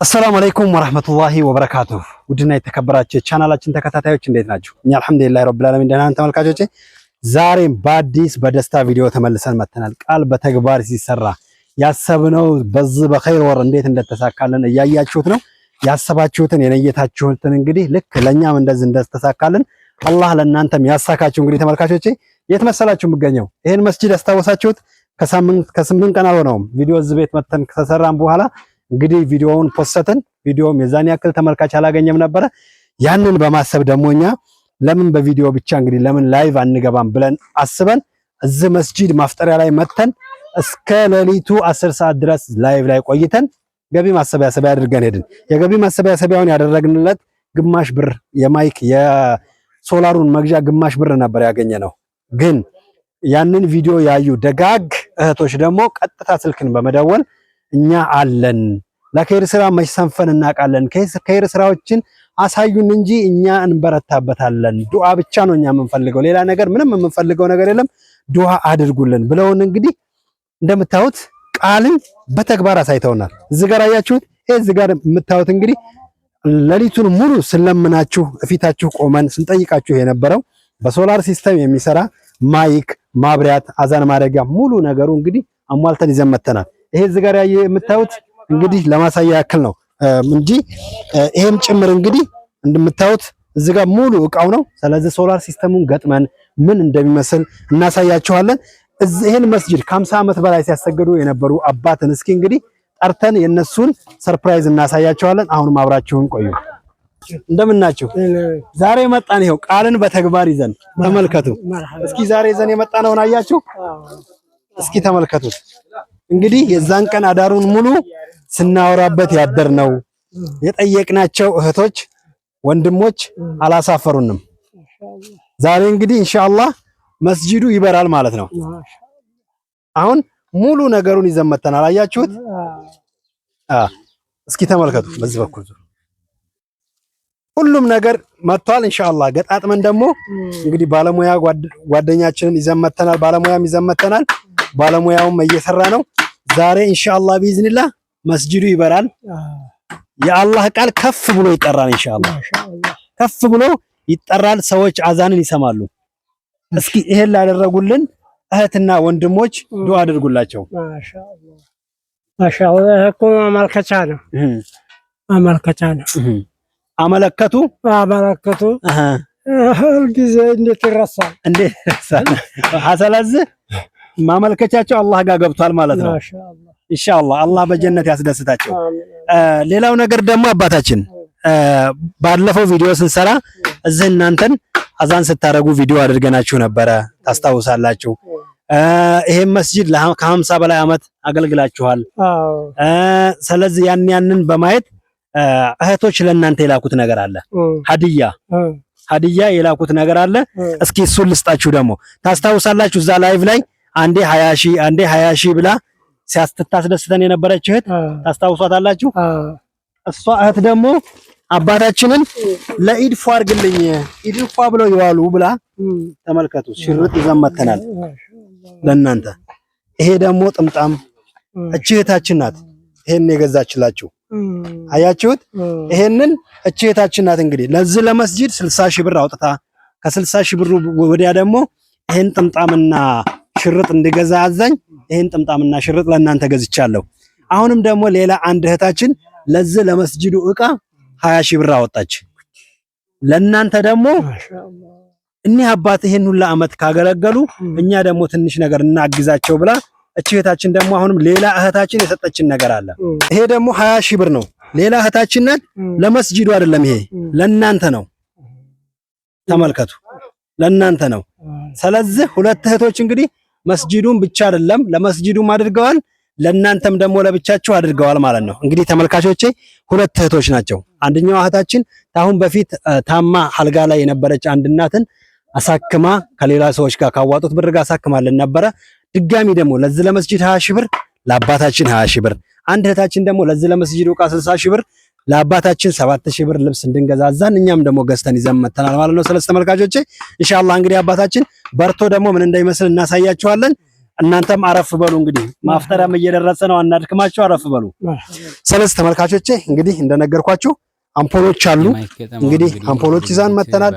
السلام عليكم ورحمة الله وبركاته. ودنا የተከበራችሁ ቻናላችን ተከታታዮች እንዴት ናችሁ? እኛ አልሐምዱሊላህ ረብል ዓለሚን ደህና ነን። ተመልካቾቼ ዛሬም በአዲስ በደስታ ቪዲዮ ተመልሰን መጥተናል። ቃል በተግባር ሲሰራ ያሰብነው በዚህ በኸይር ወር እንዴት እንደተሳካልን እያያችሁት ነው። ያሰባችሁትን የነየታችሁትን እንግዲህ ልክ ለኛም እንደዚህ እንደተሳካልን አላህ ለእናንተም ያሳካችሁ። እንግዲህ ተመልካቾቼ የት መሰላችሁ የምገኘው? ይሄን መስጂድ ያስታወሳችሁት? ከስምንት ቀን አልሆነውም ቪዲዮ እዚህ ቤት መተን ከሰራን በኋላ እንግዲህ ቪዲዮውን ፖስተን ቪዲዮም የዛን ያክል ተመልካች አላገኘም ነበረ። ያንን በማሰብ ደግሞ እኛ ለምን በቪዲዮ ብቻ እንግዲህ ለምን ላይቭ አንገባም ብለን አስበን እዚህ መስጂድ ማፍጠሪያ ላይ መተን እስከ ሌሊቱ 10 ሰዓት ድረስ ላይቭ ላይ ቆይተን ገቢ ማሰባሰቢያ አድርገን ሄድን። የገቢ ማሰባሰቢያውን ያደረግንለት ግማሽ ብር የማይክ የሶላሩን መግዣ ግማሽ ብር ነበር ያገኘነው። ግን ያንን ቪዲዮ ያዩ ደጋግ እህቶች ደግሞ ቀጥታ ስልክን በመደወል እኛ አለን ለኸይር ስራ መሰንፈን እናውቃለን፣ ከኸይር ስራዎችን አሳዩን እንጂ እኛ እንበረታበታለን፣ ዱዓ ብቻ ነው እኛ የምንፈልገው፣ ሌላ ነገር ምንም የምንፈልገው ነገር የለም፣ ዱዓ አድርጉልን ብለውን እንግዲህ እንደምታዩት ቃልን በተግባር አሳይተውናል። እዚህ ጋር አያችሁት? እዚህ ጋር የምታዩት እንግዲህ ሌሊቱን ሙሉ ስለምናችሁ እፊታችሁ ቆመን ስንጠይቃችሁ የነበረው በሶላር ሲስተም የሚሰራ ማይክ፣ ማብሪያት፣ አዛን ማድረጊያ ሙሉ ነገሩ እንግዲህ አሟልተን ይዘን መተናል። ይሄ እዚህ ጋር የምታዩት እንግዲህ ለማሳያ ያክል ነው እንጂ ይሄም ጭምር እንግዲህ እንደምታዩት እዚህ ጋር ሙሉ እቃው ነው። ስለዚህ ሶላር ሲስተሙን ገጥመን ምን እንደሚመስል እናሳያችኋለን። ይሄን መስጂድ ከ50 ዓመት በላይ ሲያሰግዱ የነበሩ አባትን እስኪ እንግዲህ ጠርተን የነሱን ሰርፕራይዝ እናሳያችኋለን። አሁንም አብራችሁን ቆዩ። እንደምናችሁ ዛሬ መጣን። ይሄው ቃልን በተግባር ይዘን ተመልከቱ። እስኪ ዛሬ ይዘን የመጣነውን አያችሁ? እስኪ ተመልከቱት። እንግዲህ የዛን ቀን አዳሩን ሙሉ ስናወራበት ያደርነው የጠየቅናቸው እህቶች ወንድሞች አላሳፈሩንም። ዛሬ እንግዲህ ኢንሻአላህ መስጂዱ ይበራል ማለት ነው። አሁን ሙሉ ነገሩን ይዘን መተናል። አያችሁት? እስኪ ተመልከቱ። በዚህ በኩል ሁሉም ነገር መጥቷል። ኢንሻአላህ ገጣጥመን ደግሞ እንግዲህ ባለሙያ ጓደኛችንን ይዘን መተናል። ባለሙያም ይዘን መተናል። ባለሙያውም እየሰራ ነው። ዛሬ ኢንሻአላህ ቢዝኒላህ መስጂዱ ይበራል። የአላህ ቃል ከፍ ብሎ ይጠራል። ኢንሻአላህ ከፍ ብሎ ይጠራል። ሰዎች አዛንን ይሰማሉ። እስኪ ይሄን ላደረጉልን እህትና ወንድሞች ዱአ አድርጉላቸው። ማሻአላህ እኮ ማመልከቻ ነው። አመለከቱ ጊዜ እንዴት ይረሳል? ስለዚህ ማመልከቻቸው አላህ ጋር ገብቷል ማለት ነው። ኢንሻአላህ አላህ በጀነት ያስደስታቸው። ሌላው ነገር ደግሞ አባታችን ባለፈው ቪዲዮ ስንሰራ እዚህ እናንተን አዛን ስታረጉ ቪዲዮ አድርገናችሁ ነበረ፣ ታስታውሳላችሁ። ይሄን መስጂድ ከ50 በላይ አመት አገልግላችኋል። ስለዚህ ያንን በማየት እህቶች ለእናንተ የላኩት ነገር አለ። ሀዲያ የላኩት ነገር አለ። እስኪ እሱን ልስጣችሁ። ደግሞ ታስታውሳላችሁ እዛ ላይቭ ላይ አንዴ 20 ሺህ ብላ ሲያስታስደስተን የነበረች እህት ታስታውሷታላችሁ። እሷ እህት ደግሞ አባታችንን ለኢድ ፏ አድርግልኝ ኢድ ፏ ብለው ይዋሉ ብላ ተመልከቱ፣ ሽርጥ ይዘን መተናል ለእናንተ። ይሄ ደግሞ ጥምጣም እቺ እህታችን ናት። ይሄን የገዛችላችሁ አያችሁት? ይሄንን እቺ እህታችን ናት። እንግዲህ ለዚህ ለመስጂድ 60 ሺህ ብር አውጥታ ከ60 ሺህ ብር ወዲያ ደግሞ ይሄን ጥምጣምና ሽርጥ እንዲገዛ አዛኝ ይሄን ጥምጣምና ሽርጥ ለእናንተ ገዝቻለሁ። አሁንም ደግሞ ሌላ አንድ እህታችን ለዚህ ለመስጂዱ ዕቃ 20 ሺህ ብር አወጣች። ለእናንተ ደግሞ እኒህ አባት ይሄን ሁሉ አመት ካገለገሉ እኛ ደግሞ ትንሽ ነገር እናግዛቸው ብላ እቺ እህታችን ደግሞ አሁንም ሌላ እህታችን የሰጠችን ነገር አለ። ይሄ ደግሞ 20 ሺህ ብር ነው። ሌላ እህታችን ናት። ለመስጂዱ አይደለም፣ ይሄ ለእናንተ ነው። ተመልከቱ፣ ለእናንተ ነው። ስለዚህ ሁለት እህቶች እንግዲህ መስጂዱን ብቻ አይደለም ለመስጂዱም አድርገዋል፣ ለእናንተም ደግሞ ለብቻችሁ አድርገዋል ማለት ነው። እንግዲህ ተመልካቾቼ ሁለት እህቶች ናቸው። አንደኛዋ እህታችን ታሁን በፊት ታማ አልጋ ላይ የነበረች አንድ እናትን አሳክማ ከሌላ ሰዎች ጋር ካዋጡት ብር ጋር አሳክማለን ነበረ። ድጋሚ ደግሞ ለዚህ ለመስጂድ 20 ሺህ ብር ለአባታችን 20 ሺህ ብር፣ አንድ እህታችን ደግሞ ለዚህ ለመስጂዱ ዕቃ 60 ሺህ ብር ለአባታችን 7000 ብር ልብስ እንድንገዛዛን እኛም ደግሞ ገዝተን ይዘን መተናል ማለት ነው። ስለዚህ ተመልካቾቼ ኢንሻአላህ እንግዲህ አባታችን በርቶ ደግሞ ምን እንደሚመስል እናሳያችኋለን። እናንተም አረፍ በሉ እንግዲህ ማፍጠሪያም እየደረሰ ነው አናድክማችሁ አረፍ በሉ ሰለስ ተመልካቾቼ እንግዲ እንደነገርኳችሁ አምፖሎች አሉ እንግዲህ አምፖሎች ይዛን መተናል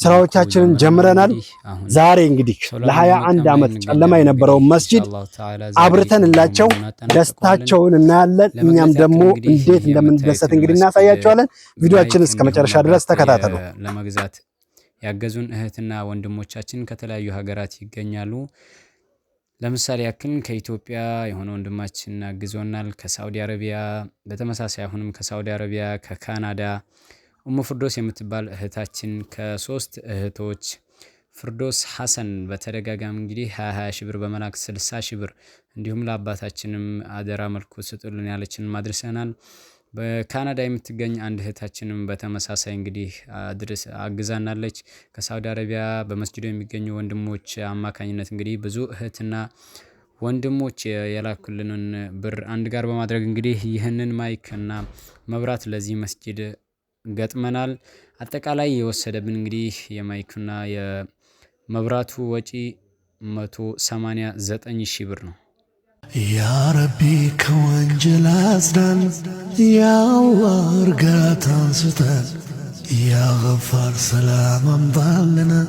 ስራዎቻችንን ጀምረናል ዛሬ እንግዲህ ለ21 አመት ጨለማ የነበረው መስጂድ አብርተንላቸው ደስታቸውን እናያለን እኛም ደግሞ እንዴት እንደምንደሰት እንግዲህ እናሳያቸዋለን ቪዲዮአችንን እስከመጨረሻ ድረስ ተከታተሉ ለመግዛት ያገዙን እህትና ወንድሞቻችን ከተለያዩ ሀገራት ይገኛሉ ለምሳሌ ያክል ከኢትዮጵያ የሆነ ወንድማችን አግዞናል ከሳውዲ አረቢያ በተመሳሳይ አሁንም ከሳውዲ አረቢያ ከካናዳ ፍርዶስ የምትባል እህታችን ከሶስት እህቶች ፍርዶስ ሐሰን በተደጋጋሚ እንግዲህ 20 ሺህ ብር በመላክ 60 ሺህ ብር እንዲሁም ለአባታችንም አደራ መልኩ ስጡልን ያለችን ማድረሰናል በካናዳ የምትገኝ አንድ እህታችንም በተመሳሳይ እንግዲህ አግዛናለች ከሳውዲ አረቢያ በመስጂዱ የሚገኙ ወንድሞች አማካኝነት እንግዲህ ብዙ እህትና ወንድሞች የላኩልንን ብር አንድ ጋር በማድረግ እንግዲህ ይህንን ማይክ እና መብራት ለዚህ መስጂድ ገጥመናል አጠቃላይ የወሰደብን እንግዲህ የማይክና የመብራቱ ወጪ 189 ሺህ ብር ነው يا ربي كوانجل أسدان يا الله رقاتان ستان يا غفار سلام امضالنا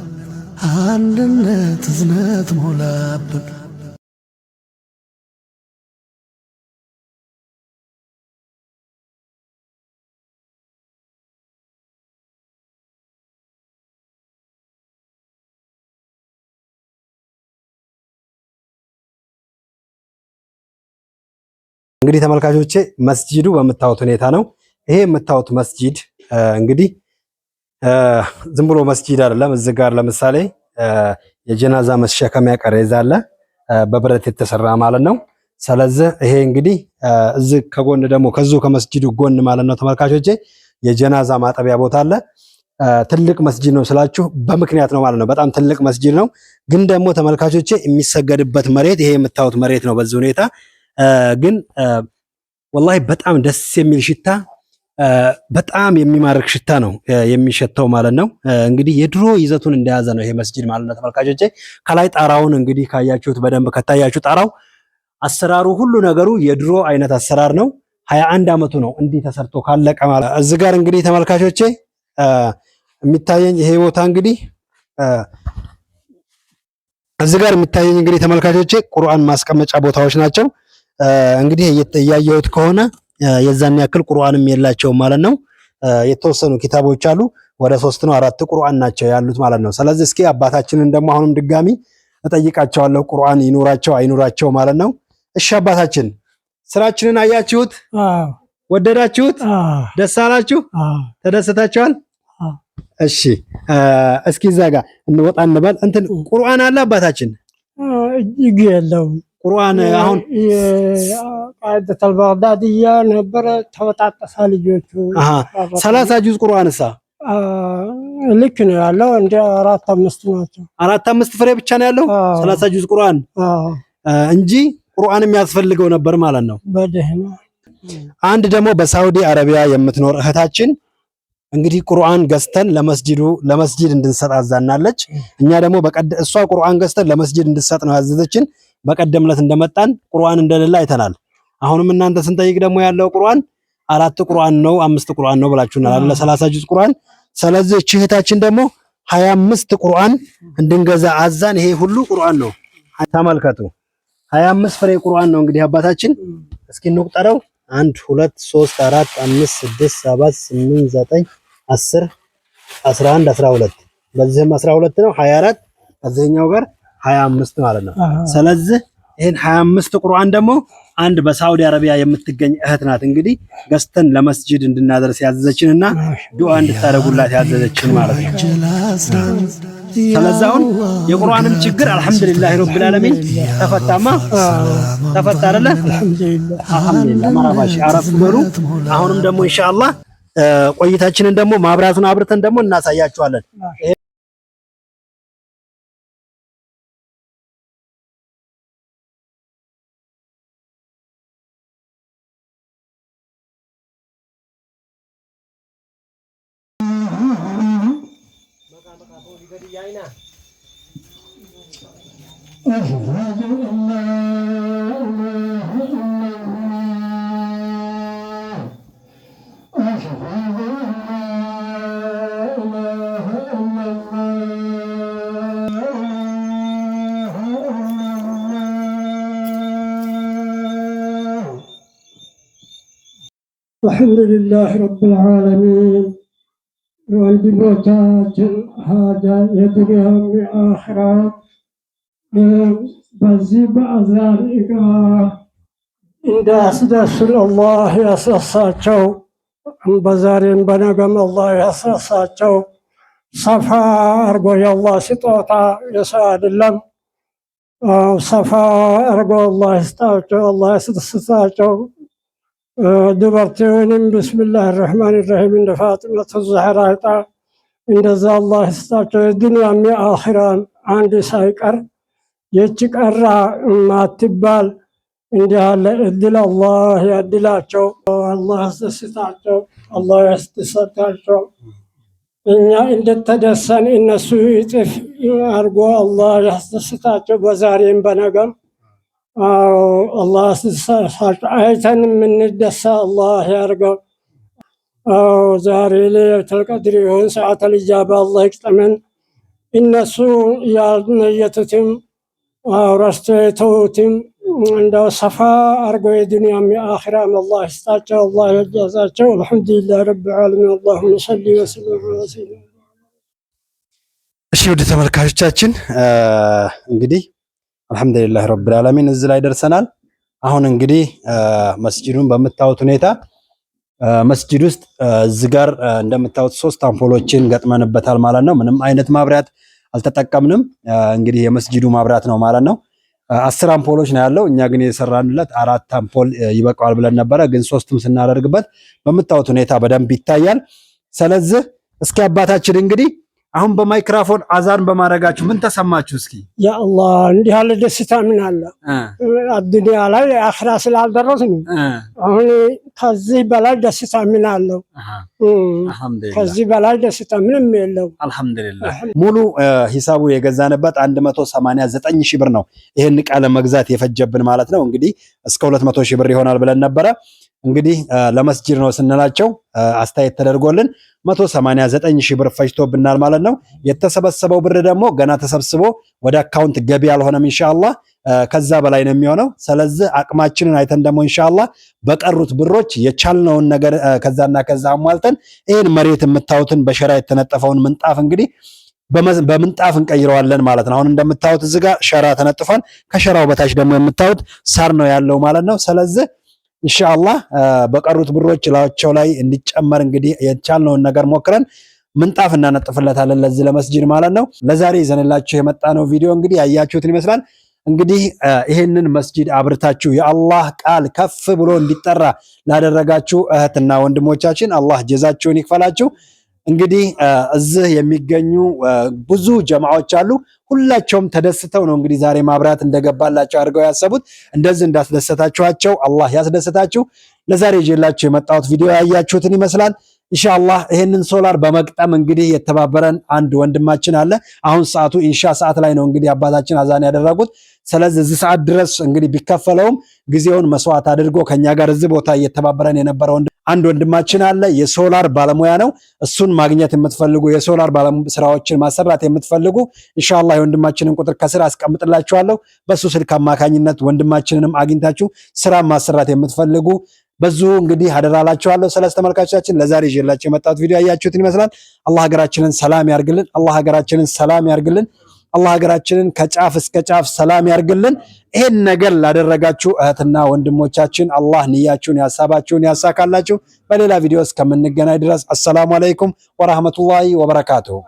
عندنا تزنات مولابن እንግዲህ ተመልካቾቼ መስጂዱ በመታወት ሁኔታ ነው ይሄ የምታዩት መስጂድ እንግዲህ ዝም ብሎ መስጂድ አይደለም እዚህ ጋር ለምሳሌ የጀናዛ መሸከሚያ ቀሬዛ አለ በብረት የተሰራ ማለት ነው ስለዚህ ይሄ እንግዲህ እዚህ ከጎን ደግሞ ከዚሁ ከመስጂዱ ጎን ማለት ነው ተመልካቾቼ የጀናዛ ማጠቢያ ቦታ አለ ትልቅ መስጂድ ነው ስላችሁ በምክንያት ነው ማለት ነው በጣም ትልቅ መስጂድ ነው ግን ደግሞ ተመልካቾቼ የሚሰገድበት መሬት ይሄ የምታዩት መሬት ነው በዚህ ሁኔታ ግን والله በጣም ደስ የሚል ሽታ በጣም የሚማርክ ሽታ ነው የሚሸተው ማለት ነው እንግዲህ የድሮ ይዘቱን እንደያዘ ነው ይሄ መስጂድ ማለት ነው ተመልካቾቼ ከላይ ጣራውን እንግዲህ ካያችሁት በደንብ ከታያችሁ ጣራው አሰራሩ ሁሉ ነገሩ የድሮ አይነት አሰራር ነው 21 አመቱ ነው እንዲህ ተሰርቶ ካለቀ ማለት እዚህ ጋር እንግዲህ ተመልካቾቼ የሚታየኝ ይሄ ቦታ እንግዲህ እዚህ ጋር የሚታየኝ እንግዲህ ተመልካቾቼ ቁርአን ማስቀመጫ ቦታዎች ናቸው እንግዲህ እያያዩት ከሆነ የዛን ያክል ቁርአንም የላቸው ማለት ነው የተወሰኑ ኪታቦች አሉ ወደ 3 ነው 4 ቁርአን ናቸው ያሉት ማለት ነው ስለዚህ እስኪ አባታችንን ደግሞ አሁንም ድጋሚ እጠይቃቸዋለሁ ቁርአን ይኑራቸው አይኑራቸው ማለት ነው እሺ አባታችን ስራችንን አያችሁት ወደዳችሁት ደስ አላችሁ ተደሰታችኋል እሺ እስኪ ዛጋ እንወጣ እንበል እንትን ቁርአን አለ አባታችን እጅግ የለው ቁርአን አሁን ቃይደተ አልባግዳዲያ ነበር ተወጣጣሳ ልጆቹ 30 ጁዝ ቁርአንሳ ልክ ነው ያለው እንደ 4-5 ናቸው 4-5 ፍሬ ብቻ ነው ያለው 30 ጁዝ ቁርአን እንጂ ቁርአን የሚያስፈልገው ነበር ማለት ነው በደህና አንድ ደግሞ በሳውዲ አረቢያ የምትኖር እህታችን እንግዲህ ቁርአን ገዝተን ለመስጂድ እንድንሰጥ አዛናለች እኛ ደግሞ እሷ ቁርአን ገዝተን ለመስጂድ እንድንሰጥ ነው ያዘዘችን በቀደምለት እንደመጣን ቁርአን እንደሌለ አይተናል አሁንም እናንተ ስንጠይቅ ደግሞ ያለው ቁርአን 4 ቁርአን ነው 5 ቁርአን ነው ብላችሁናል አለ 30 ጁዝ ቁርአን ስለዚህ እህታችን ደግሞ 25 ቁርአን እንድንገዛ አዛን ይሄ ሁሉ ቁርአን ነው ተመልከቱ 25 ፍሬ ቁርአን ነው እንግዲህ አባታችን እስኪ እንቁጠረው 1 2 3 4 5 6 7 8 9 10 11 12 በዚህም 12 ነው 24 ከዚህኛው ጋር 25 ማለት ነው ስለዚህ ይሄን 25 ቁርአን ደግሞ አንድ በሳውዲ አረቢያ የምትገኝ እህት ናት እንግዲህ ገዝተን ለመስጂድ እንድናደርስ ያዘዘችንና ዱዓ እንድታረጉላት ያዘዘችን ማለት ነው ስለዚህ አሁን የቁርአንም ችግር አልহামዱሊላህ ረብል ዓለሚን ተፈታማ ተፈታ አይደለ አልহামዱሊላህ ማራባሽ አረፍ በሩ አሁንም ደግሞ ኢንሻአላህ ቆይታችንን ደግሞ ማብራቱን አብርተን ደግሞ እናሳያችኋለን الحمد لله رب العالمين ወንድሞቻችን ሀጃ የዱንያም የአኺራ በዚህ በአዛን ኢጋ እንዳያስደሱን አላህ ያስደሳቸው። በዛሬም በነገም አላህ ያስደሳቸው። ሰፋ አርጎ የአላህ ስጦታ የሰው አይደለም። ሰፋ አርጎ አላህ ይስጣቸው፣ አላህ ያስደስታቸው። dubartoonin bismillahi irrahmaani irrahiim እንደ ፋጢመቱ ዛህራ ዕጣ እንደዛ አላህ ይስጣቸው። ዱንያም የአኺራም አንድ ሳይቀር የች ቀራ ማትባል እንዲህ ያለ እድል አላህ ያድላቸው። አላህ ያስደስታቸው፣ አላህ ያስደስታቸው። እኛ እንደተደሰን እነሱ ይጥፍ አድርጎ አላህ ያስደስታቸው በዛሬም በነገም። አላህ ያስደስታቸው። አይተን የምንደሳ አላህ ያርገው። ዛሬ ለይለቱል ቀድር ይሁን ሰዓተል ኢጃባ አላህ ይቅጠመን። እነሱ ያልነየቱትም ረስቶ የተውትም እንደው ሰፋ አርጎ የዱንያም የአኺራም አላህ ይስጣቸው፣ አላህ ያጃዛቸው። አልሐምዱሊላህ ረብል ዓለሚን። አላሁመ ሰሊ ወሰለም ዐላ ሰይይዲና። እሺ ውድ ተመልካቾቻችን እንግዲህ አልሐምዱሊላህ ረብል ዓለሚን እዚህ ላይ ደርሰናል። አሁን እንግዲህ መስጂዱን በምታዩት ሁኔታ መስጂድ ውስጥ እዚህ ጋር እንደምታዩት 3 አምፖሎችን ገጥመንበታል ማለት ነው። ምንም አይነት ማብራት አልተጠቀምንም። እንግዲህ የመስጂዱ ማብራት ነው ማለት ነው። 10 አምፖሎች ነው ያለው። እኛ ግን የሰራንለት 4 አምፖል ይበቃዋል ብለን ነበረ፣ ግን 3ቱም ስናደርግበት በምታዩት ሁኔታ በደንብ ይታያል። ስለዚህ እስኪ አባታችን እንግዲህ አሁን በማይክራፎን አዛን በማድረጋችሁ ምን ተሰማችሁ? እስኪ ያ አላህ እንዲህ ያለ ደስታ ምን አለ? አዱንያ ላይ አኺራ ስላልደረስን አሁን ከዚህ በላይ ደስታ ምን አለው? ከዚህ በላይ ደስታ ምንም የለው። አልሐምዱሊላህ ሙሉ ሂሳቡ የገዛንበት 189 ሺህ ብር ነው። ይሄን ዕቃ ለመግዛት የፈጀብን ማለት ነው። እንግዲህ እስከ 200 ሺህ ብር ይሆናል ብለን ነበረ። እንግዲህ ለመስጂድ ነው ስንላቸው አስተያየት ተደርጎልን 189 ሺህ ብር ፈጅቶብናል ማለት ነው። የተሰበሰበው ብር ደግሞ ገና ተሰብስቦ ወደ አካውንት ገቢ አልሆነም ኢንሻአላህ፣ ከዛ በላይ ነው የሚሆነው። ስለዚህ አቅማችንን አይተን ደግሞ ኢንሻአላህ በቀሩት ብሮች የቻልነውን ነገር ከዛና ከዛ አሟልተን ይሄን መሬት የምታዩትን በሸራ የተነጠፈውን ምንጣፍ እንግዲህ በምንጣፍ እንቀይረዋለን ማለት ነው። አሁን እንደምታዩት እዚህ ጋር ሸራ ተነጥፏል። ከሸራው በታች ደግሞ የምታዩት ሳር ነው ያለው ማለት ነው። ስለዚህ ኢንሻአላህ በቀሩት ብሮች ላቸው ላይ እንዲጨመር እንግዲህ የቻልነውን ነገር ሞክረን ምንጣፍ እናነጥፍለታለን ለዚህ ለመስጂድ ማለት ነው። ለዛሬ ይዘንላችሁ የመጣነው ቪዲዮ እንግዲህ ያያችሁትን ይመስላል። እንግዲህ ይሄንን መስጂድ አብርታችሁ የአላህ ቃል ከፍ ብሎ እንዲጠራ ላደረጋችሁ እህትና ወንድሞቻችን አላህ ጀዛችሁን ይክፈላችሁ። እንግዲህ እዚህ የሚገኙ ብዙ ጀማዓዎች አሉ። ሁላቸውም ተደስተው ነው እንግዲህ ዛሬ ማብራት እንደገባላቸው አድርገው ያሰቡት። እንደዚህ እንዳስደሰታችኋቸው አላህ ያስደሰታችሁ። ለዛሬ ይዤላችሁ የመጣሁት ቪዲዮ ያያችሁትን ይመስላል። ኢንሻአላህ ይሄንን ሶላር በመቅጠም እንግዲህ የተባበረን አንድ ወንድማችን አለ። አሁን ሰዓቱ ኢንሻ ሰዓት ላይ ነው እንግዲህ አባታችን አዛን ያደረጉት። ስለዚህ እዚህ ሰዓት ድረስ እንግዲህ ቢከፈለውም ጊዜውን መስዋዕት አድርጎ ከኛ ጋር እዚህ ቦታ እየተባበረን የነበረው አንድ ወንድማችን አለ። የሶላር ባለሙያ ነው። እሱን ማግኘት የምትፈልጉ የሶላር ስራዎችን ማሰራት የምትፈልጉ ኢንሻአላህ የወንድማችንን ቁጥር ከስር አስቀምጥላችኋለሁ። በሱ ስልክ አማካኝነት ወንድማችንንም አግኝታችሁ ስራ ማሰራት የምትፈልጉ በዙ እንግዲህ አደራላችኋለሁ። ስለዚህ ተመልካቾቻችን ለዛሬ ይዤላችሁ የመጣሁት ቪዲዮ ያያችሁትን ይመስላል። አላህ ሀገራችንን ሰላም ያርግልን። አላህ ሀገራችንን ሰላም ያርግልን። አላህ ሀገራችንን ከጫፍ እስከ ጫፍ ሰላም ያርግልን። ይሄን ነገር ላደረጋችሁ እህትና ወንድሞቻችን አላህ ንያችሁን ያሳባችሁን ያሳካላችሁ። በሌላ ቪዲዮ እስከምንገናኝ ድረስ አሰላሙ አለይኩም ወራህመቱላሂ ወበረካቱሁ።